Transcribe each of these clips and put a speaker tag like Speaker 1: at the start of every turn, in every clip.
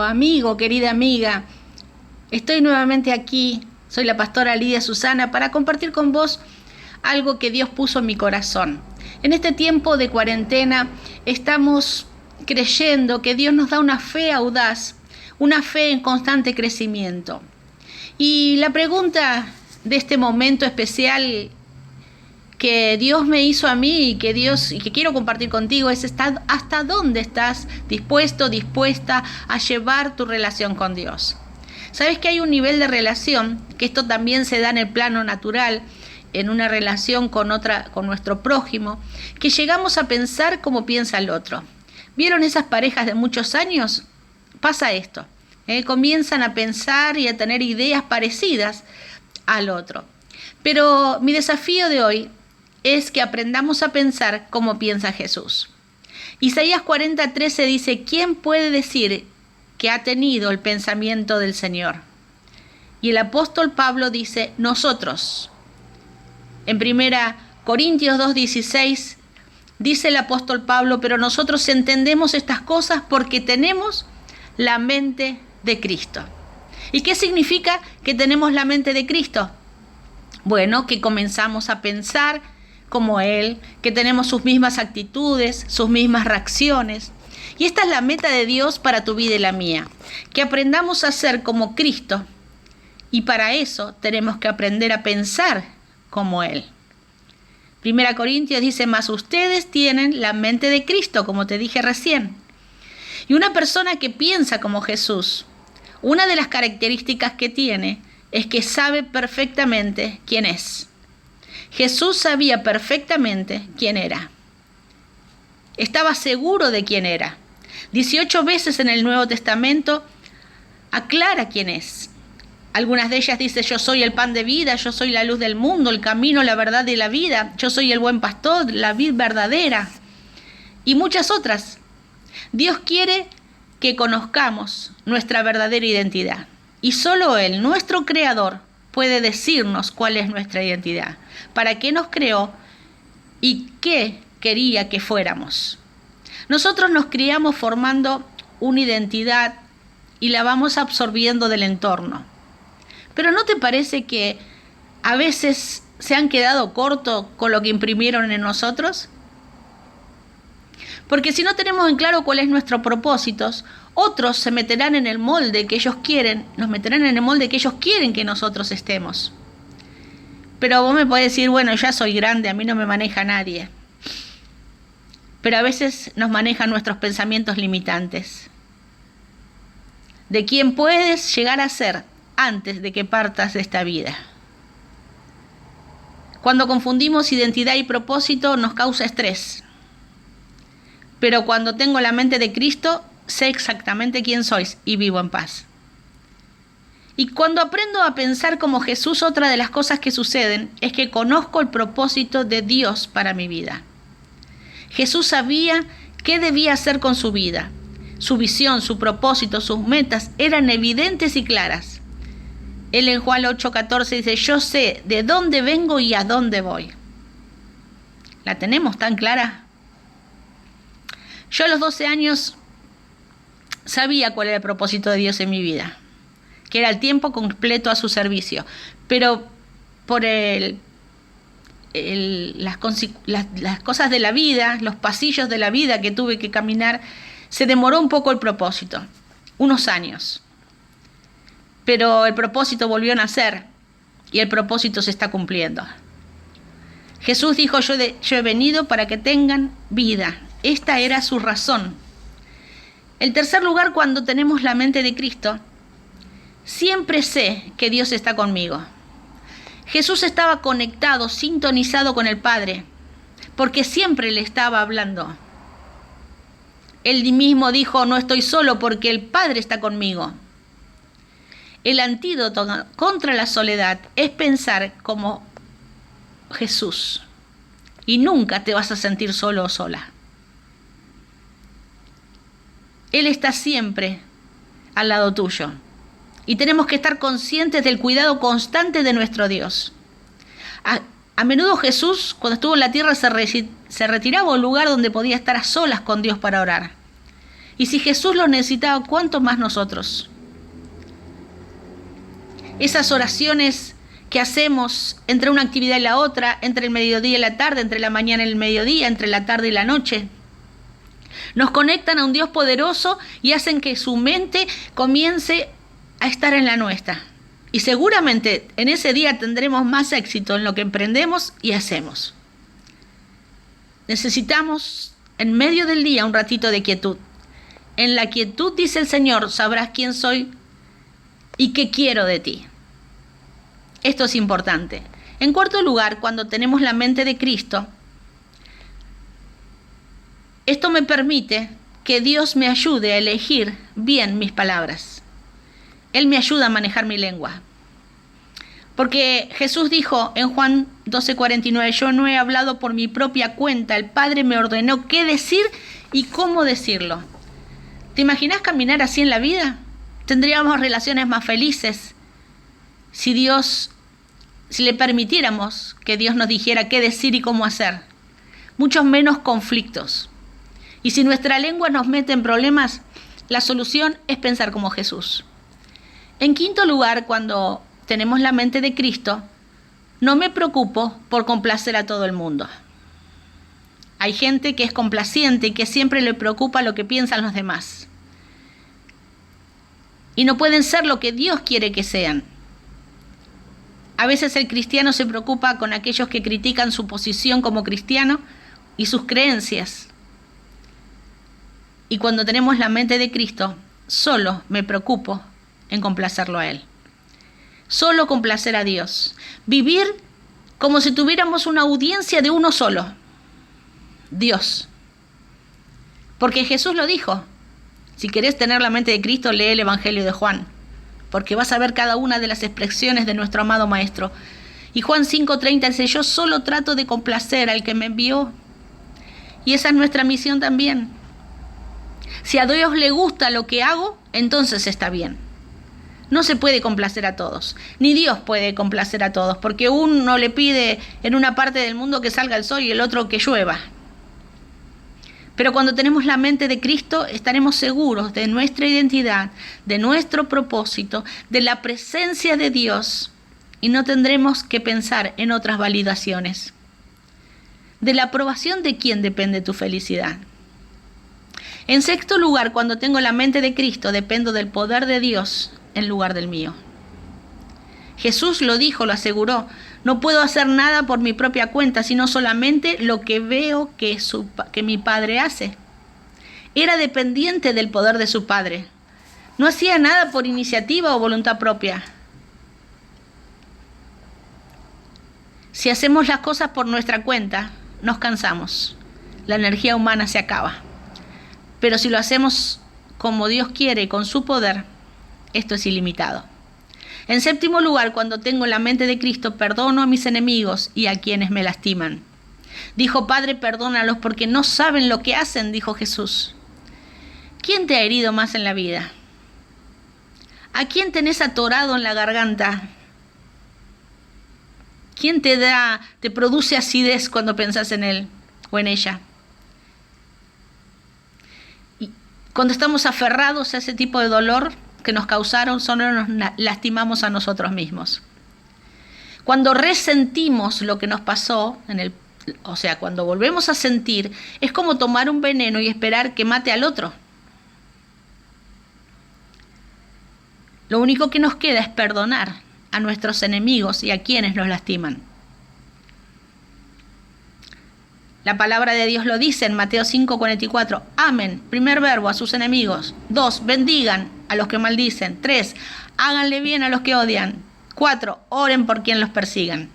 Speaker 1: amigo, querida amiga. Estoy nuevamente aquí, soy la pastora Lidia Susana, para compartir con vos algo que Dios puso en mi corazón. En este tiempo de cuarentena estamos creyendo que Dios nos da una fe audaz, una fe en constante crecimiento. Y la pregunta de este momento especial que Dios me hizo a mí y que quiero compartir contigo es ¿hasta dónde estás dispuesta a llevar tu relación con Dios? Sabes que hay un nivel de relación, que esto también se da en el plano natural, en una relación con nuestro prójimo, que llegamos a pensar como piensa el otro. ¿Vieron esas parejas de muchos años? Pasa esto, comienzan a pensar y a tener ideas parecidas al otro. Pero mi desafío de hoy es que aprendamos a pensar como piensa Jesús. Isaías 40:13 dice: ¿quién puede decir que ha tenido el pensamiento del Señor? Y el apóstol Pablo dice: nosotros. En 1 Corintios 2:16 dice el apóstol Pablo: pero nosotros entendemos estas cosas porque tenemos la mente de Cristo. ¿Y qué significa que tenemos la mente de Cristo? Bueno, que comenzamos a pensar como Él, que tenemos sus mismas actitudes, sus mismas reacciones. Y esta es la meta de Dios para tu vida y la mía, que aprendamos a ser como Cristo. Y para eso tenemos que aprender a pensar como Él. 1 Corintios dice: mas ustedes tienen la mente de Cristo, como te dije recién. Y una persona que piensa como Jesús, una de las características que tiene es que sabe perfectamente quién es. Jesús sabía perfectamente quién era. Estaba seguro de quién era. 18 veces en el Nuevo Testamento aclara quién es. Algunas de ellas dice: yo soy el pan de vida, yo soy la luz del mundo, el camino, la verdad y la vida, yo soy el buen pastor, la vid verdadera. Y muchas otras. Dios quiere que conozcamos nuestra verdadera identidad. Y solo Él, nuestro Creador, puede decirnos cuál es nuestra identidad, para qué nos creó y qué quería que fuéramos. Nosotros nos criamos formando una identidad y la vamos absorbiendo del entorno. Pero ¿no te parece que a veces se han quedado cortos con lo que imprimieron en nosotros? Porque si no tenemos en claro cuál es nuestro propósito, otros se meterán en el molde que ellos quieren, nos meterán en el molde que ellos quieren que nosotros estemos. Pero vos me podés decir: bueno, ya soy grande, a mí no me maneja nadie. Pero a veces nos manejan nuestros pensamientos limitantes. De quién puedes llegar a ser antes de que partas de esta vida. Cuando confundimos identidad y propósito nos causa estrés. Pero cuando tengo la mente de Cristo, sé exactamente quién soy y vivo en paz. Y cuando aprendo a pensar como Jesús, otra de las cosas que suceden es que conozco el propósito de Dios para mi vida. Jesús sabía qué debía hacer con su vida. Su visión, su propósito, sus metas eran evidentes y claras. Él en Juan 8:14 dice: yo sé de dónde vengo y a dónde voy. ¿La tenemos tan clara? Yo a los 12 años sabía cuál era el propósito de Dios en mi vida, que era el tiempo completo a su servicio. Pero por las cosas de la vida, los pasillos de la vida que tuve que caminar, se demoró un poco el propósito, unos años. Pero el propósito volvió a nacer y el propósito se está cumpliendo. Jesús dijo: yo he venido para que tengan vida. Esta era su razón. En tercer lugar, cuando tenemos la mente de Cristo, siempre sé que Dios está conmigo. Jesús estaba conectado, sintonizado con el Padre, porque siempre le estaba hablando. Él mismo dijo: no estoy solo porque el Padre está conmigo. El antídoto contra la soledad es pensar como Jesús. Y nunca te vas a sentir solo o sola. Él está siempre al lado tuyo. Y tenemos que estar conscientes del cuidado constante de nuestro Dios. A menudo Jesús, cuando estuvo en la tierra, se retiraba a un lugar donde podía estar a solas con Dios para orar. Y si Jesús lo necesitaba, ¿cuánto más nosotros? Esas oraciones que hacemos entre una actividad y la otra, entre el mediodía y la tarde, entre la mañana y el mediodía, entre la tarde y la noche, nos conectan a un Dios poderoso y hacen que su mente comience a estar en la nuestra. Y seguramente en ese día tendremos más éxito en lo que emprendemos y hacemos. Necesitamos en medio del día un ratito de quietud. En la quietud, dice el Señor, sabrás quién soy y qué quiero de ti. Esto es importante. En cuarto lugar, cuando tenemos la mente de Cristo, esto me permite que Dios me ayude a elegir bien mis palabras. Él me ayuda a manejar mi lengua. Porque Jesús dijo en Juan 12:49, yo no he hablado por mi propia cuenta, el Padre me ordenó qué decir y cómo decirlo. ¿Te imaginas caminar así en la vida? Tendríamos relaciones más felices si le permitiéramos que Dios nos dijera qué decir y cómo hacer. Muchos menos conflictos. Y si nuestra lengua nos mete en problemas, la solución es pensar como Jesús. En quinto lugar, cuando tenemos la mente de Cristo, no me preocupo por complacer a todo el mundo. Hay gente que es complaciente y que siempre le preocupa lo que piensan los demás. Y no pueden ser lo que Dios quiere que sean. A veces el cristiano se preocupa con aquellos que critican su posición como cristiano y sus creencias. Y cuando tenemos la mente de Cristo, solo me preocupo en complacerlo a Él. Solo complacer a Dios. Vivir como si tuviéramos una audiencia de uno solo. Dios. Porque Jesús lo dijo. Si querés tener la mente de Cristo, lee el Evangelio de Juan. Porque vas a ver cada una de las expresiones de nuestro amado Maestro. Y Juan 5:30 dice, yo solo trato de complacer al que me envió. Y esa es nuestra misión también. Si a Dios le gusta lo que hago, entonces está bien. No se puede complacer a todos, ni Dios puede complacer a todos, porque uno le pide en una parte del mundo que salga el sol y el otro que llueva. Pero cuando tenemos la mente de Cristo, estaremos seguros de nuestra identidad, de nuestro propósito, de la presencia de Dios, y no tendremos que pensar en otras validaciones. De la aprobación de quién depende tu felicidad. En sexto lugar, cuando tengo la mente de Cristo, dependo del poder de Dios en lugar del mío. Jesús lo dijo, lo aseguró, no puedo hacer nada por mi propia cuenta, sino solamente lo que veo que mi Padre hace. Era dependiente del poder de su Padre. No hacía nada por iniciativa o voluntad propia. Si hacemos las cosas por nuestra cuenta, nos cansamos. La energía humana se acaba. Pero si lo hacemos como Dios quiere, con su poder, esto es ilimitado. En séptimo lugar, cuando tengo la mente de Cristo, perdono a mis enemigos y a quienes me lastiman. Dijo, Padre, perdónalos porque no saben lo que hacen, dijo Jesús. ¿Quién te ha herido más en la vida? ¿A quién tenés atorado en la garganta? ¿Quién te produce acidez cuando pensás en él o en ella? Y cuando estamos aferrados a ese tipo de dolor que nos causaron, solo nos lastimamos a nosotros mismos. Cuando resentimos lo que nos pasó, cuando volvemos a sentir, es como tomar un veneno y esperar que mate al otro. Lo único que nos queda es perdonar a nuestros enemigos y a quienes nos lastiman. La palabra de Dios lo dice en Mateo 5:44. Amen, primer verbo, a sus enemigos. 2, bendigan a los que maldicen. 3, háganle bien a los que odian. 4, oren por quien los persigan.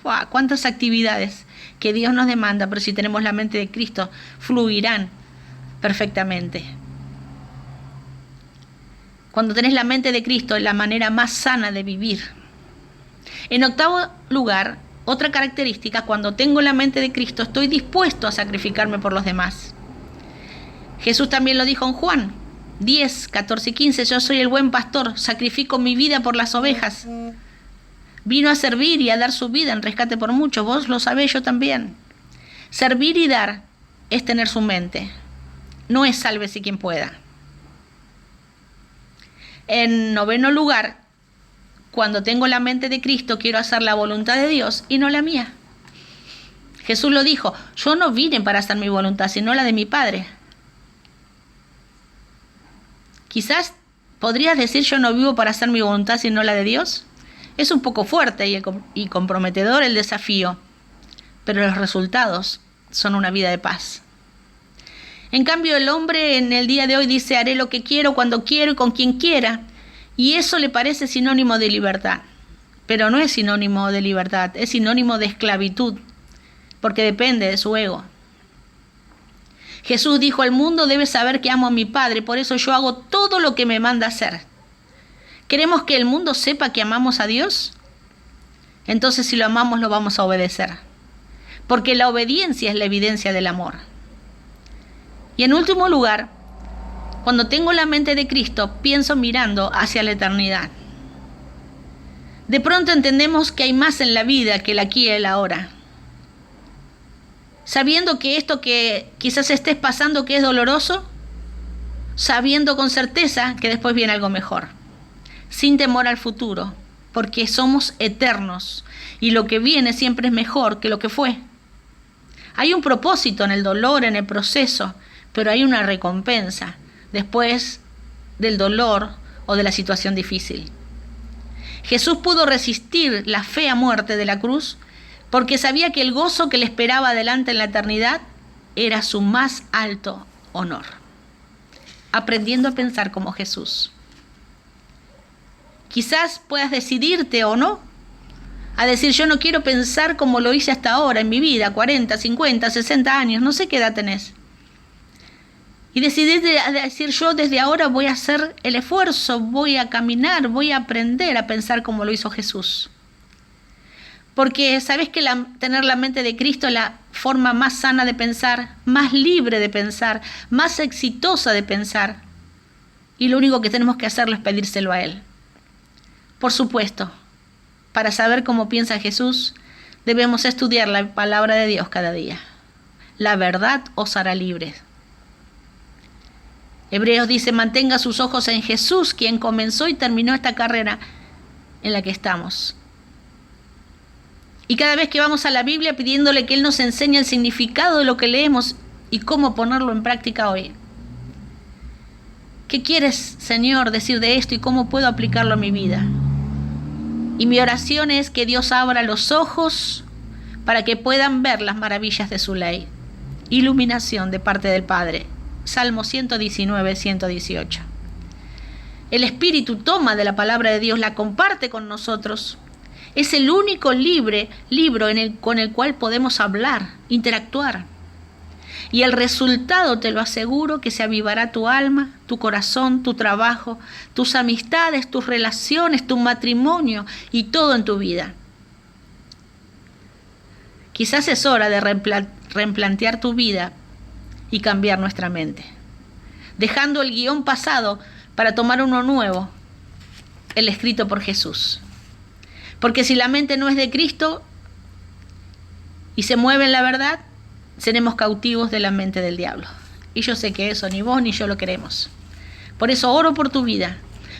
Speaker 1: ¡Wow! Cuántas actividades que Dios nos demanda, pero si tenemos la mente de Cristo, fluirán perfectamente. Cuando tenés la mente de Cristo, es la manera más sana de vivir. En octavo lugar, otra característica, cuando tengo la mente de Cristo, estoy dispuesto a sacrificarme por los demás. Jesús también lo dijo en Juan 10, 14 y 15, yo soy el buen pastor, sacrifico mi vida por las ovejas. Vino a servir y a dar su vida en rescate por muchos, vos lo sabés, yo también. Servir y dar es tener su mente, no es sálvese quien pueda. En noveno lugar, cuando tengo la mente de Cristo, quiero hacer la voluntad de Dios y no la mía. Jesús lo dijo, yo no vine para hacer mi voluntad, sino la de mi Padre. Quizás podrías decir, yo no vivo para hacer mi voluntad, sino la de Dios. Es un poco fuerte y comprometedor el desafío, pero los resultados son una vida de paz. En cambio, el hombre en el día de hoy dice, haré lo que quiero, cuando quiero y con quien quiera. Y eso le parece sinónimo de libertad. Pero no es sinónimo de libertad, es sinónimo de esclavitud, porque depende de su ego. Jesús dijo, el mundo debe saber que amo a mi Padre, por eso yo hago todo lo que me manda hacer. ¿Queremos que el mundo sepa que amamos a Dios? Entonces, si lo amamos, lo vamos a obedecer. Porque la obediencia es la evidencia del amor. Y en último lugar, cuando tengo la mente de Cristo, pienso mirando hacia la eternidad. De pronto entendemos que hay más en la vida que el aquí y el ahora. Sabiendo que esto que quizás estés pasando que es doloroso, sabiendo con certeza que después viene algo mejor. Sin temor al futuro, porque somos eternos y lo que viene siempre es mejor que lo que fue. Hay un propósito en el dolor, en el proceso, pero hay una recompensa después del dolor o de la situación difícil. Jesús pudo resistir la fea muerte de la cruz porque sabía que el gozo que le esperaba adelante en la eternidad era su más alto honor. Aprendiendo a pensar como Jesús. Quizás puedas decidirte o no a decir, yo no quiero pensar como lo hice hasta ahora en mi vida, 40, 50, 60 años, no sé qué edad tenés. Y decidirte a decir, yo desde ahora voy a hacer el esfuerzo, voy a caminar, voy a aprender a pensar como lo hizo Jesús. Porque sabes que tener la mente de Cristo es la forma más sana de pensar, más libre de pensar, más exitosa de pensar. Y lo único que tenemos que hacerlo es pedírselo a Él. Por supuesto, para saber cómo piensa Jesús, debemos estudiar la palabra de Dios cada día. La verdad os hará libres. Hebreos dice, mantenga sus ojos en Jesús, quien comenzó y terminó esta carrera en la que estamos. Y cada vez que vamos a la Biblia pidiéndole que Él nos enseñe el significado de lo que leemos y cómo ponerlo en práctica hoy. ¿Qué quieres, Señor, decir de esto y cómo puedo aplicarlo a mi vida? Y mi oración es que Dios abra los ojos para que puedan ver las maravillas de su ley. Iluminación de parte del Padre. Salmo 119, 118. El Espíritu toma de la palabra de Dios, la comparte con nosotros. Es el único libro con el cual podemos hablar, interactuar. Y el resultado, te lo aseguro, que se avivará tu alma, tu corazón, tu trabajo, tus amistades, tus relaciones, tu matrimonio y todo en tu vida. Quizás es hora de replantear tu vida y cambiar nuestra mente, dejando el guión pasado para tomar uno nuevo, el escrito por Jesús. Porque si la mente no es de Cristo y se mueve en la verdad, seremos cautivos de la mente del diablo. Y yo sé que eso ni vos ni yo lo queremos. Por eso oro por tu vida,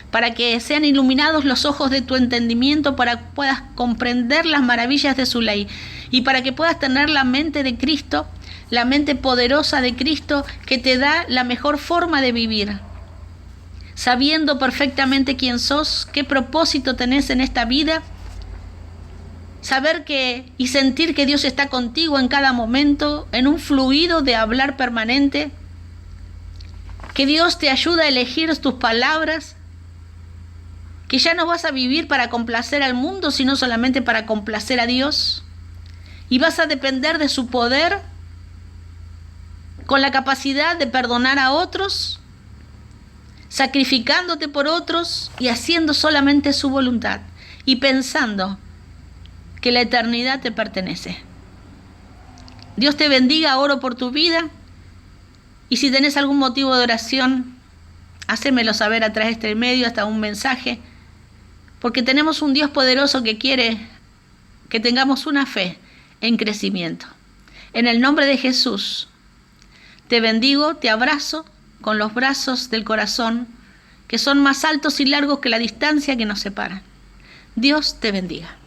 Speaker 1: para que sean iluminados los ojos de tu entendimiento, para que puedas comprender las maravillas de su ley y para que puedas tener la mente de Cristo, la mente poderosa de Cristo que te da la mejor forma de vivir, sabiendo perfectamente quién sos, qué propósito tenés en esta vida, saber y sentir que Dios está contigo en cada momento, en un fluido de hablar permanente, que Dios te ayuda a elegir tus palabras, que ya no vas a vivir para complacer al mundo, sino solamente para complacer a Dios, y vas a depender de su poder, con la capacidad de perdonar a otros, sacrificándote por otros y haciendo solamente su voluntad y pensando que la eternidad te pertenece. Dios te bendiga, oro por tu vida y si tenés algún motivo de oración, hacémelo saber a través de este medio, hasta un mensaje, porque tenemos un Dios poderoso que quiere que tengamos una fe en crecimiento. En el nombre de Jesús, te bendigo, te abrazo con los brazos del corazón que son más altos y largos que la distancia que nos separa. Dios te bendiga.